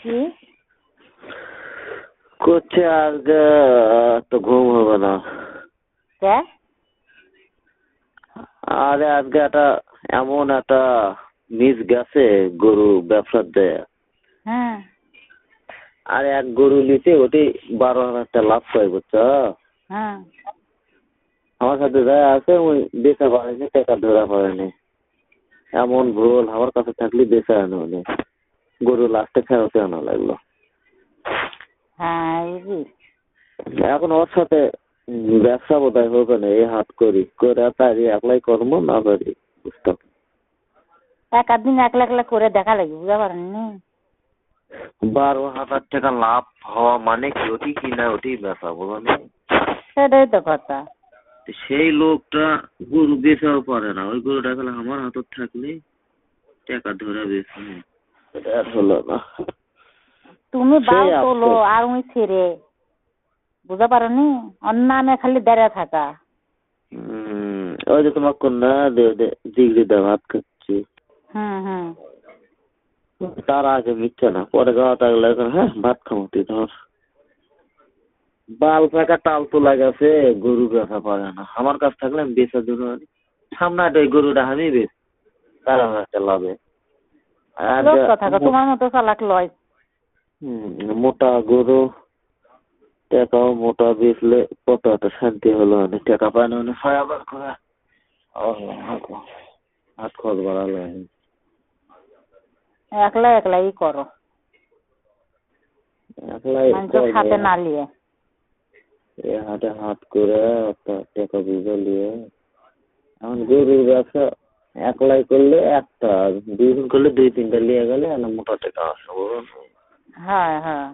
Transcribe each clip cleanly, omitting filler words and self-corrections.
কি করছে আজকে? তো ঘুম হবে না। কে? আরে আজকে এমন একটা মিস গেছে গরু ব্যবসার দেয়। হ্যাঁ আর এক গরু নিতে ওটি 12,000 লাভ পাই, বুঝছো? হ্যাঁ আমার সাথে যা আছে ওই বেচা পারেনি, টাকা ধরা পারেনি। এমন ভুল, আমার কাছে থাকলে বেচা আনো নি। গরু লাস্টে ফেরতে আনা লাগলো। হ্যাঁ বুঝি। এখন ওর সাথে ব্যবসা বোধহয় হবে না। এই হাত করি করে পারি, একলাই কর্ম না পারি বুঝতে। এক আধ দিন একলা একলা করে দেখা লাগবে, বুঝতে পারেননি? 12,000 লাভ হওয়া মানে কি? ওটি কিনা ওটি ব্যবসা, বলো না? সেটাই তো কথা। সেই লোকটা গরু বেচাও পারে না। ওই গরুটা গেলে আমার হাতত থাকলে টাকা ধরে বেছে আর হলো না। তুমি বাল সেই তোলো আছে। আর উনি ছেড়ে, বুঝতে পারোনি? অন্যান্য খালি দাঁড়িয়ে থাকা। ওই যে তোমার কন্যা ডিগ্রি দেওয়া ভাত খাচ্ছি, হুম তার আগে মিথ্যা না, পরে গাওয়া থাকলে হ্যাঁ ভাত খাবো তুই ধর। বাল ফাঁকা তাল তোলা গেছে, গরু বেচা পারে না। আমার কাছ থাকলে আমি বেচা দেবো। সামনে ওই গরুটা আমি বেচ, তার আমার একটা লাভে। আর লোক কথা তোমার মতো চালাক লয়। মোটা গরু টাকাও মোটা বেচলে কত একটা শান্তি হলো। অনেক টাকা পায় না, অনেক আবার করে হাত খরচ বাড়ালো। একলা একলাই করো, একলাই মানুষ হাতে না লিয়ে। হাতে হাত করে একটা টাকা বুঝে নিয়ে এখন গরুর ব্যবসা একলাই করলে একটা, দুইজন করলে 2-3টা নিয়ে গেলে মোটা টাকা আসে। হ্যাঁ হ্যাঁ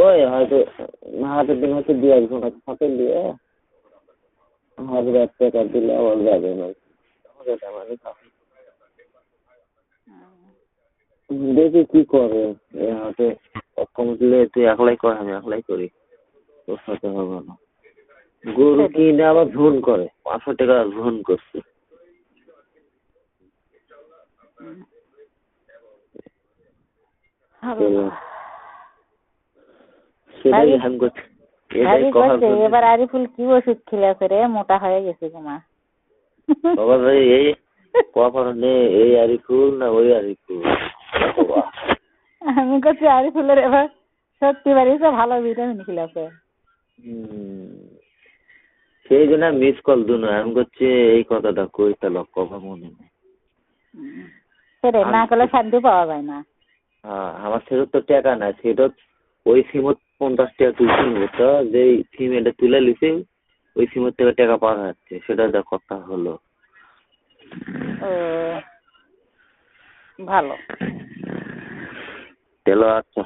ওই হয়তো হাতের দিন হয়তো 2-1 ঘন্টা থাকে দিয়ে 1,000 টাকা দিলে আবার যাবে না। দেখি কি করে। হাতে অক্ষম দিলে তুই একলাই কর, আমি একলাই করি, তোর সাথে হবে না। গরু কিনে আবার ঝুন করে, 500 টাকা ঝুন করছে। সেটাই আমি করছি। এবার আরিফুল কি ওষুধ খেলেছে রে, মোটা হয়ে গেছে তোমার? বাবা ভাই এই কখন এই আরিফুল না ওই আরিফুল? আমি করছি আরিফুলের এবার সত্যি বাড়িতে ভালো ভিটামিন খেলেছে। সেই জন্য মিস কল দু না, আমি করছি এই কথাটা কই তাহলে কখন মনে নেই। সেটাই না করলে শান্তি পাওয়া যায় না। আমার ফেরত তো টাকা নাই, ফেরত ওই সিমত 50 টাকা তুলছি, তো যে সিম এটা তুলে লিছে ওই সিমের থেকে টাকা পাওয়া যাচ্ছে, সেটা যা কথা হলো। ও ভালো। চলো আচ্ছা।